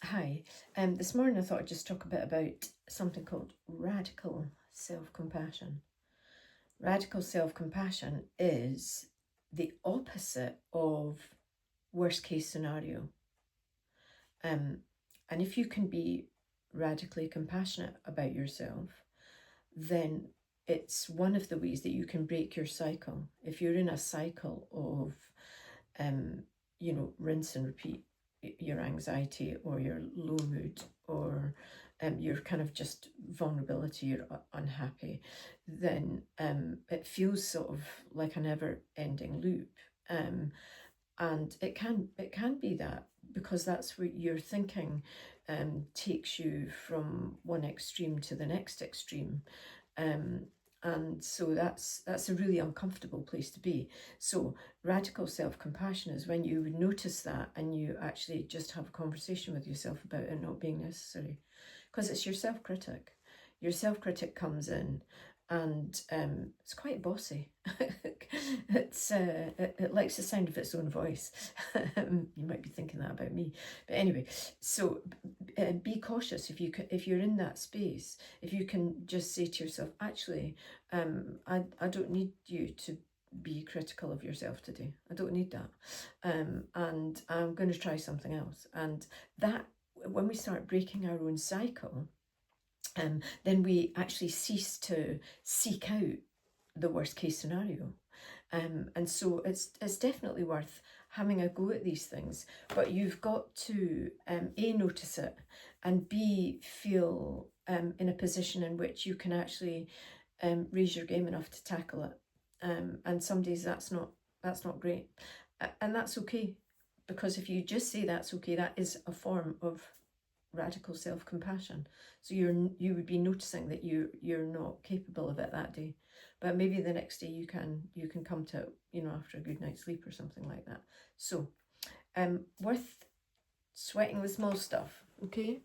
Hi. This morning I thought I'd just talk a bit about something called radical self-compassion. Radical self-compassion is the opposite of worst case scenario. And if you can be radically compassionate about yourself, then it's one of the ways that you can break your cycle. If you're in a cycle of, rinse and repeat, your anxiety or your low mood or your kind of just vulnerability, you're unhappy, then it feels sort of like a never-ending loop. And it can be that, because that's what your thinking takes you from one extreme to the next extreme. And so that's a really uncomfortable place to be. So radical self-compassion is when you notice that and you actually just have a conversation with yourself about it not being necessary, because it's your self-critic. Your self-critic comes in and it's quite bossy. It likes the sound of its own voice. You might be thinking that about me, but anyway. So be cautious if you're in that space. If you can just say to yourself, actually, I don't need you to be critical of yourself today. I don't need that, and I'm going to try something else. And that, when we start breaking our own cycle, then we actually cease to seek out the worst case scenario. And so it's definitely worth having a go at these things, but you've got to A, notice it, and B, feel in a position in which you can actually raise your game enough to tackle it. And some days that's not great, and that's okay, because if you just say that's okay, that is a form of radical self-compassion. So you would be noticing that you're not capable of it that day, but maybe the next day you can come to it, after a good night's sleep or something like that. So worth sweating the small stuff. Okay.